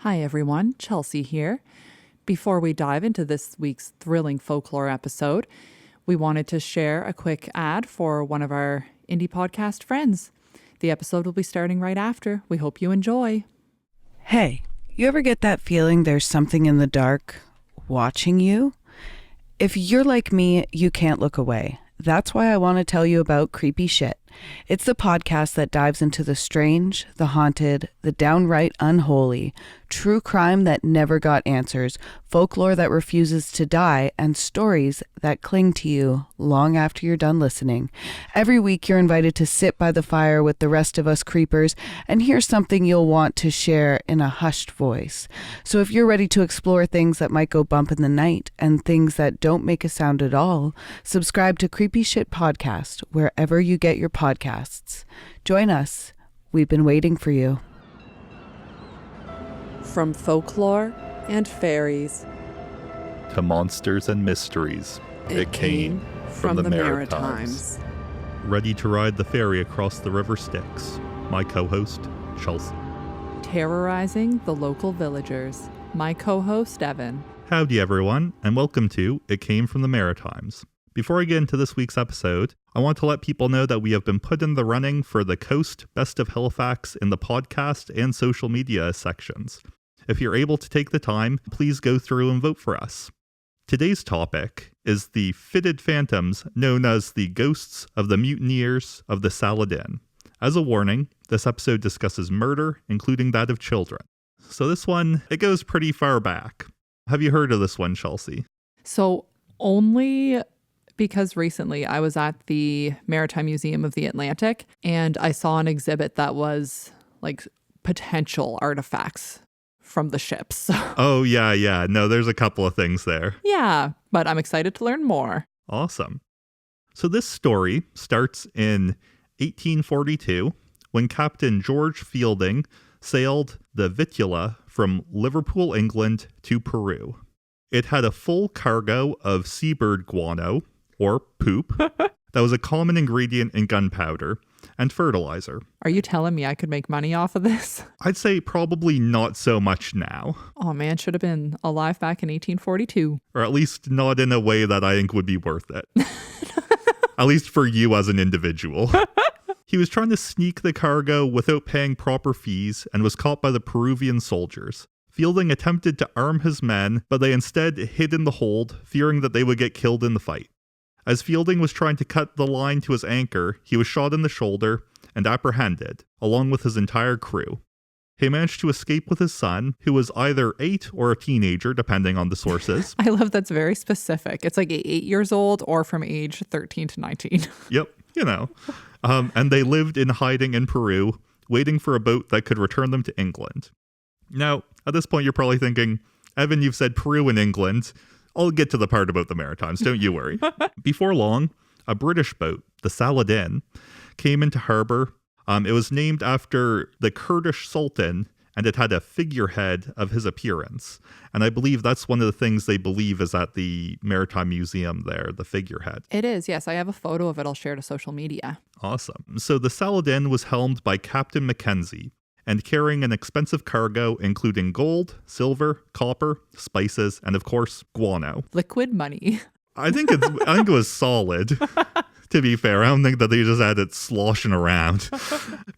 Hi everyone, Chelsea here. Before we dive into this week's thrilling folklore episode, we wanted to share a quick ad for one of our indie podcast friends. The episode will be starting right after. We hope you enjoy. Hey, you ever get that feeling there's something in the dark watching you? If you're like me, you can't look away. That's why I want to tell you about Creepy Shit. It's the podcast that dives into the strange, the haunted, the downright unholy, true crime that never got answers, folklore that refuses to die, and stories that cling to you long after you're done listening. Every week you're invited to sit by the fire with the rest of us creepers and hear something you'll want to share in a hushed voice. So if you're ready to explore things that might go bump in the night and things that don't make a sound at all, subscribe to Creepy Shit Podcast wherever you get your podcasts. Join us. We've been waiting for you. From folklore and fairies to monsters and mysteries, it came from the Maritimes. Ready to ride the ferry across the River Styx, my co-host, Chelsea. Terrorizing the local villagers, my co-host, Evan. Howdy everyone, and welcome to It Came From The Maritimes. Before I get into this week's episode, I want to let people know that we have been put in the running for the Coast Best of Halifax in the podcast and social media sections. If you're able to take the time, please go through and vote for us. Today's topic is the fitted phantoms known as the ghosts of the Mutineers of the Saladin. As a warning, this episode discusses murder, including that of children. So this one, it goes pretty far back. Have you heard of this one, Chelsea? So only because recently I was at the Maritime Museum of the Atlantic and I saw an exhibit that was like potential artifacts from the ships. Oh, yeah. No, there's a couple of things there. Yeah, but I'm excited to learn more. Awesome. So this story starts in 1842 when Captain George Fielding sailed the Vitula from Liverpool, England to Peru. It had a full cargo of seabird guano, or poop, that was a common ingredient in gunpowder and fertilizer. Are you telling me I could make money off of this? I'd say probably not so much now. Oh man, should have been alive back in 1842. Or at least not in a way that I think would be worth it. At least for you as an individual. He was trying to sneak the cargo without paying proper fees and was caught by the Peruvian soldiers. Fielding attempted to arm his men, but they instead hid in the hold, fearing that they would get killed in the fight. As Fielding was trying to cut the line to his anchor, he was shot in the shoulder and apprehended, along with his entire crew. He managed to escape with his son, who was either 8 or a teenager, depending on the sources. I love that's very specific. It's like 8 years old or from age 13 to 19. Yep, you know. And they lived in hiding in Peru, waiting for a boat that could return them to England. Now, at this point, you're probably thinking, Evan, you've said Peru and England. I'll get to the part about the Maritimes, don't you worry. Before long, a British boat, the Saladin, came into harbor. It was named after the Kurdish Sultan, and it had a figurehead of his appearance. And I believe that's one of the things they believe is at the Maritime Museum there, the figurehead. It is, yes. I have a photo of it I'll share to social media. Awesome. So the Saladin was helmed by Captain Mackenzie, and carrying an expensive cargo including gold, silver, copper, spices, and of course, guano. Liquid money. I think it was solid, to be fair. I don't think that they just had it sloshing around.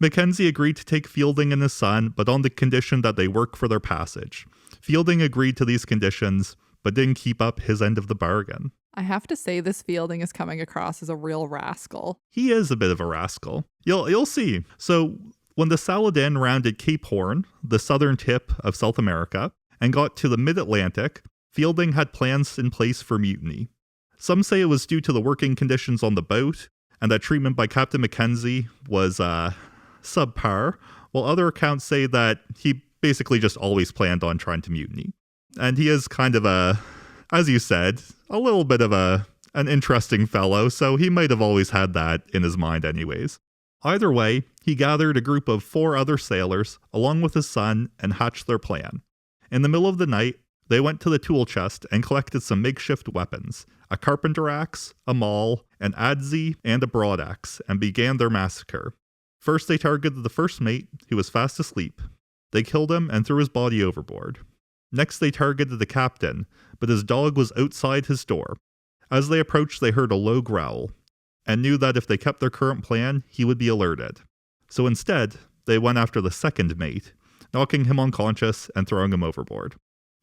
Mackenzie agreed to take Fielding and his son, but on the condition that they work for their passage. Fielding agreed to these conditions, but didn't keep up his end of the bargain. I have to say this Fielding is coming across as a real rascal. He is a bit of a rascal. You'll see. So when the Saladin rounded Cape Horn, the southern tip of South America, and got to the mid-Atlantic, Fielding had plans in place for mutiny. Some say it was due to the working conditions on the boat, and that treatment by Captain Mackenzie was subpar, while other accounts say that he basically just always planned on trying to mutiny. And he is kind of as you said, a little bit of an interesting fellow, so he might have always had that in his mind anyways. Either way, he gathered a group of 4 other sailors, along with his son, and hatched their plan. In the middle of the night, they went to the tool chest and collected some makeshift weapons, a carpenter axe, a maul, an adze, and a broadaxe, and began their massacre. First they targeted the first mate, who was fast asleep. They killed him and threw his body overboard. Next, they targeted the captain, but his dog was outside his door. As they approached, they heard a low growl, and knew that if they kept their current plan, he would be alerted. So instead, they went after the second mate, knocking him unconscious and throwing him overboard.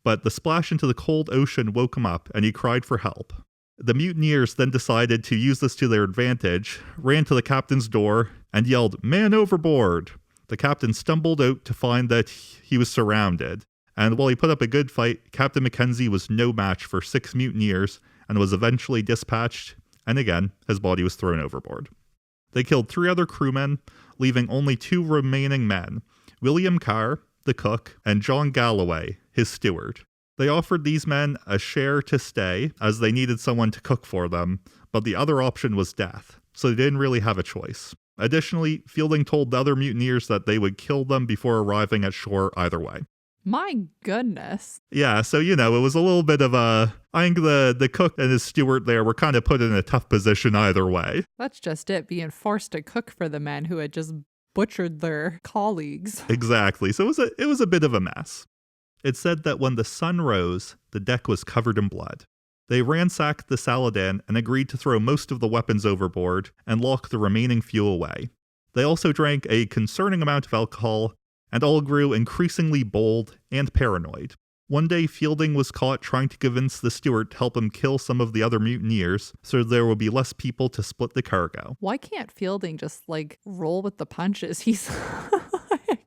But the splash into the cold ocean woke him up, and he cried for help. The mutineers then decided to use this to their advantage, ran to the captain's door, and yelled, "Man overboard!" The captain stumbled out to find that he was surrounded, and while he put up a good fight, Captain Mackenzie was no match for 6 mutineers and was eventually dispatched, and again, his body was thrown overboard. They killed 3 other crewmen, leaving only 2 remaining men, William Carr, the cook, and John Galloway, his steward. They offered these men a share to stay, as they needed someone to cook for them, but the other option was death, so they didn't really have a choice. Additionally, Fielding told the other mutineers that they would kill them before arriving at shore either way. My goodness. Yeah, so, it was a little bit of a... I think the cook and his steward there were kind of put in a tough position either way. That's just it, being forced to cook for the men who had just butchered their colleagues. Exactly, so it was a bit of a mess. It said that when the sun rose, the deck was covered in blood. They ransacked the Saladin and agreed to throw most of the weapons overboard and lock the remaining fuel away. They also drank a concerning amount of alcohol, and all grew increasingly bold and paranoid. One day, Fielding was caught trying to convince the steward to help him kill some of the other mutineers so there would be less people to split the cargo. Why can't Fielding just, roll with the punches? He's...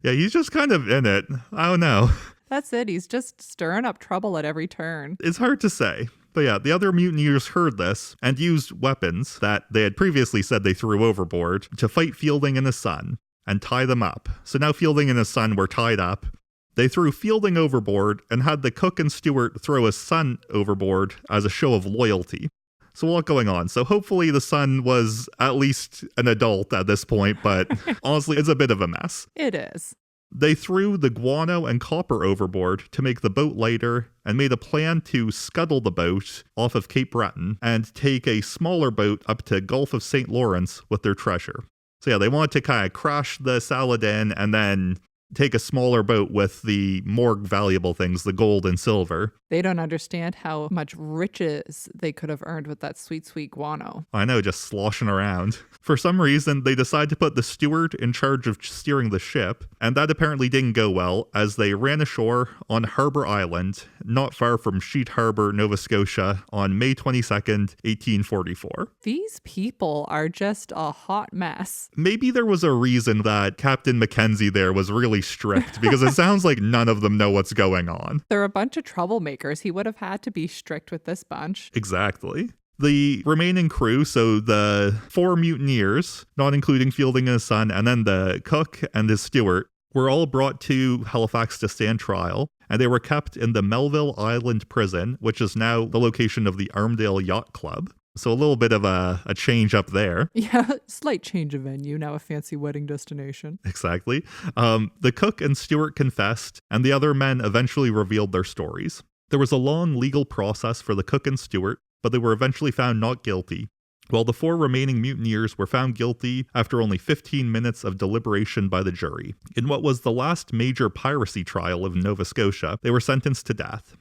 Yeah, he's just kind of in it. I don't know. That's it. He's just stirring up trouble at every turn. It's hard to say. But yeah, the other mutineers heard this and used weapons that they had previously said they threw overboard to fight Fielding and his son and tie them up. So now Fielding and his son were tied up. They threw Fielding overboard and had the cook and steward throw his son overboard as a show of loyalty. So a lot going on. So hopefully the son was at least an adult at this point, but honestly, it's a bit of a mess. It is. They threw the guano and copper overboard to make the boat lighter and made a plan to scuttle the boat off of Cape Breton and take a smaller boat up to Gulf of St. Lawrence with their treasure. So yeah, they wanted to kind of crash the Saladin and then take a smaller boat with the more valuable things, the gold and silver. They don't understand how much riches they could have earned with that sweet, sweet guano. I know, just sloshing around. For some reason, they decide to put the steward in charge of steering the ship, and that apparently didn't go well as they ran ashore on Harbour Island, not far from Sheet Harbour, Nova Scotia, on May 22nd, 1844. These people are just a hot mess. Maybe there was a reason that Captain Mackenzie there was really strict, because it sounds like none of them know what's going on. They're a bunch of troublemakers. He would have had to be strict with this bunch. Exactly. The remaining crew, so the 4 mutineers, not including Fielding and his son, and then the cook and his steward, were all brought to Halifax to stand trial, and they were kept in the Melville Island prison, which is now the location of the Armadale Yacht Club. So a little bit of a change up there. Yeah, slight change of venue, now a fancy wedding destination. Exactly. The cook and steward confessed, and the other men eventually revealed their stories. There was a long legal process for the cook and steward, but they were eventually found not guilty, while the 4 remaining mutineers were found guilty after only 15 minutes of deliberation by the jury. In what was the last major piracy trial of Nova Scotia, they were sentenced to death.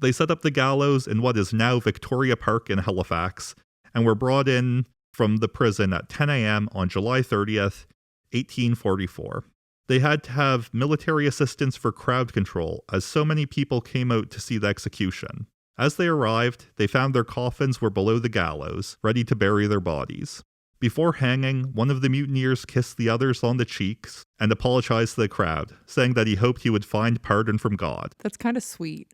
They set up the gallows in what is now Victoria Park in Halifax, and were brought in from the prison at 10 a.m. on July 30th, 1844. They had to have military assistance for crowd control, as so many people came out to see the execution. As they arrived, they found their coffins were below the gallows, ready to bury their bodies. Before hanging, one of the mutineers kissed the others on the cheeks and apologized to the crowd, saying that he hoped he would find pardon from God. That's kind of sweet.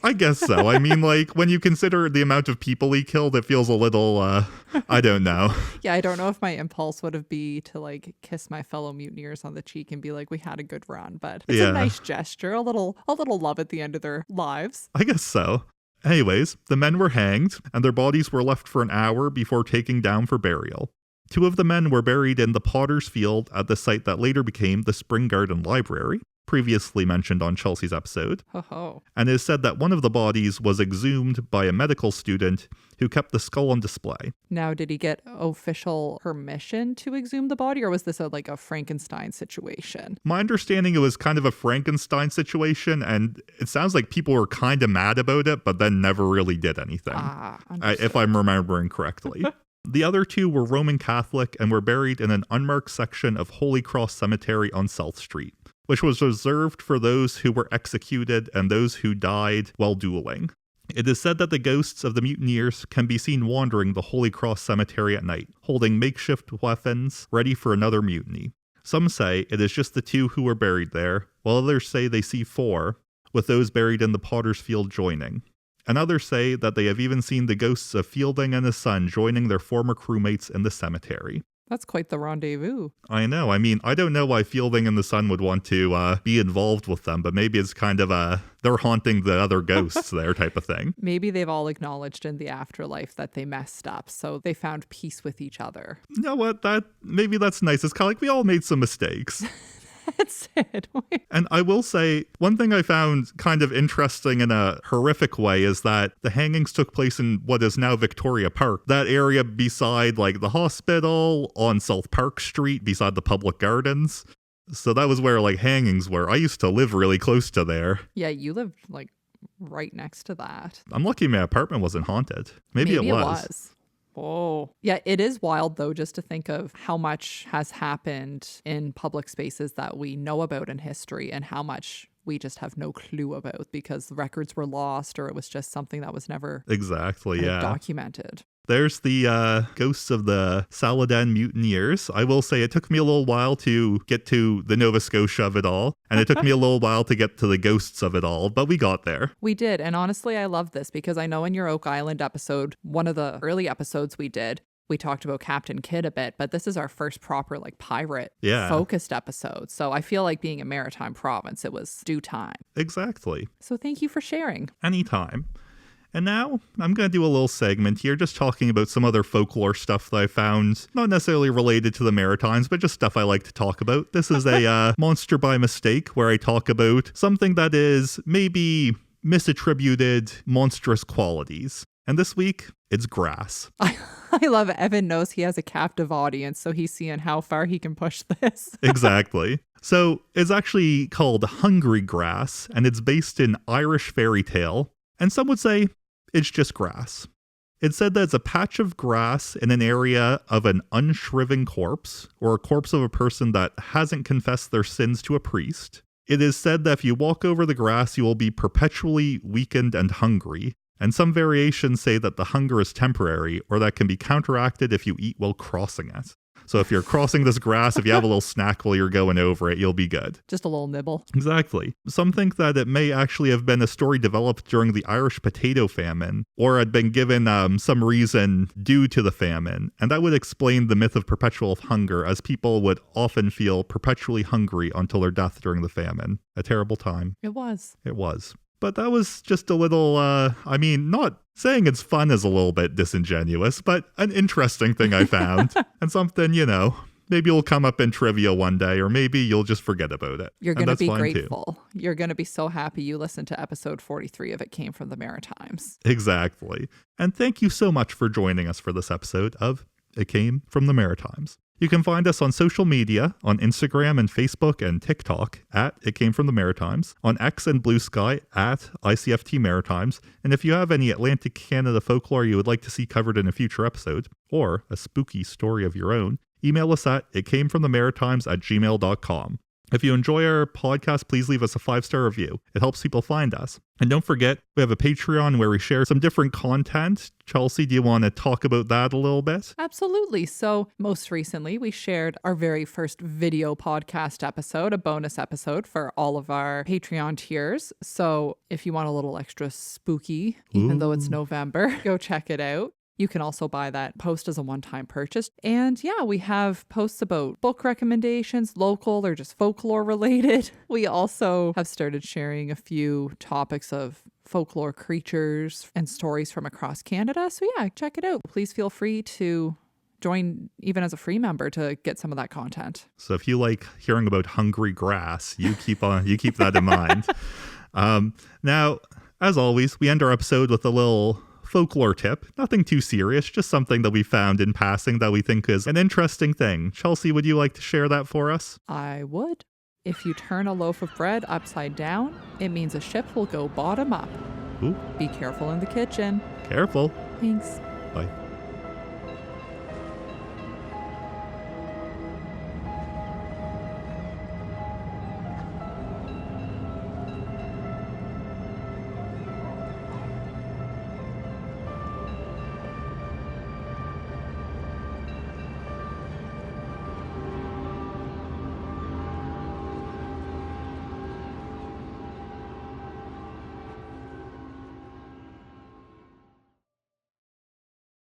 I guess so. I mean, when you consider the amount of people he killed, it feels a little, I don't know. Yeah, I don't know if my impulse would have been to, kiss my fellow mutineers on the cheek and be like, we had a good run, but it's a nice gesture, a little love at the end of their lives. I guess so. Anyways, the men were hanged, and their bodies were left for an hour before taking down for burial. 2 of the men were buried in the Potter's Field at the site that later became the Spring Garden Library. previously mentioned on Chelsea's episode. Ho-ho. And it is said that one of the bodies was exhumed by a medical student who kept the skull on display. Now, did he get official permission to exhume the body, or was this like a Frankenstein situation? My understanding, it was kind of a Frankenstein situation, and it sounds like people were kind of mad about it, but then never really did anything, if I'm remembering correctly. The other two were Roman Catholic and were buried in an unmarked section of Holy Cross Cemetery on South Street, which was reserved for those who were executed and those who died while dueling. It is said that the ghosts of the mutineers can be seen wandering the Holy Cross Cemetery at night, holding makeshift weapons ready for another mutiny. Some say it is just the two who were buried there, while others say they see 4, with those buried in the Potter's Field joining. And others say that they have even seen the ghosts of Fielding and his son joining their former crewmates in the cemetery. That's quite the rendezvous. I know. I mean, I don't know why Fielding and the son would want to be involved with them, but maybe it's kind of they're haunting the other ghosts there type of thing. Maybe they've all acknowledged in the afterlife that they messed up, so they found peace with each other. You know what? Maybe that's nice. It's kind of like we all made some mistakes. That's it. And I will say, one thing I found kind of interesting in a horrific way is that the hangings took place in what is now Victoria Park. That area beside like the hospital, on South Park Street, beside the public gardens. So that was where like hangings were. I used to live really close to there. Yeah, you lived like right next to that. I'm lucky my apartment wasn't haunted. Maybe it was. Oh, yeah, it is wild, though, just to think of how much has happened in public spaces that we know about in history and how much we just have no clue about because the records were lost or it was just something that was never documented. There's the ghosts of the Saladin Mutineers. I will say it took me a little while to get to the Nova Scotia of it all, and it took me a little while to get to the ghosts of it all, but we got there. We did, and honestly, I love this because I know in your Oak Island episode, one of the early episodes we did, we talked about Captain Kidd a bit, but this is our first proper like pirate focused episode. So I feel like being a maritime province, it was due time. Exactly. So thank you for sharing. Anytime. And now I'm going to do a little segment here just talking about some other folklore stuff that I found, not necessarily related to the Maritimes, but just stuff I like to talk about. This is a Monster by Mistake, where I talk about something that is maybe misattributed monstrous qualities. And this week, it's grass. I love it. Evan knows he has a captive audience, so he's seeing how far he can push this. Exactly. So it's actually called hungry grass, and it's based in Irish fairy tale. And some would say it's just grass. It's said that it's a patch of grass in an area of an unshriven corpse, or a corpse of a person that hasn't confessed their sins to a priest. It is said that if you walk over the grass, you will be perpetually weakened and hungry. And some variations say that the hunger is temporary, or that can be counteracted if you eat while crossing it. So if you're crossing this grass, if you have a little snack while you're going over it, you'll be good. Just a little nibble. Exactly. Some think that it may actually have been a story developed during the Irish potato famine, or had been given some reason due to the famine. And that would explain the myth of perpetual hunger, as people would often feel perpetually hungry until their death during the famine. A terrible time. It was. But that was just a little, not saying it's fun is a little bit disingenuous, but an interesting thing I found. And something, maybe it'll come up in trivia one day, or maybe you'll just forget about it. You're going to be grateful. Too. You're going to be so happy you listened to episode 43 of It Came From The Maritimes. Exactly. And thank you so much for joining us for this episode of It Came From The Maritimes. You can find us on social media, on Instagram and Facebook and TikTok at It Came From The Maritimes, on X and Blue Sky at ICFT Maritimes, and if you have any Atlantic Canada folklore you would like to see covered in a future episode, or a spooky story of your own, email us at itcameFromTheMaritimes@gmail.com. If you enjoy our podcast, please leave us a 5-star review. It helps people find us. And don't forget, we have a Patreon where we share some different content. Chelsea, do you want to talk about that a little bit? Absolutely. So most recently, we shared our very first video podcast episode, a bonus episode for all of our Patreon tiers. So if you want a little extra spooky, even though it's November, go check it out. You can also buy that post as a one-time purchase. And yeah, we have posts about book recommendations, local or just folklore related. We also have started sharing a few topics of folklore creatures and stories from across Canada. So yeah, check it out. Please feel free to join even as a free member to get some of that content. So if you like hearing about hungry grass, you keep that in mind. Now, as always, we end our episode with a little folklore tip. Nothing too serious, just something that we found in passing that we think is an interesting thing. Chelsea, would you like to share that for us? I would. If you turn a loaf of bread upside down, it means a ship will go bottom up. Ooh. Be careful in the kitchen. Careful. Thanks. Bye.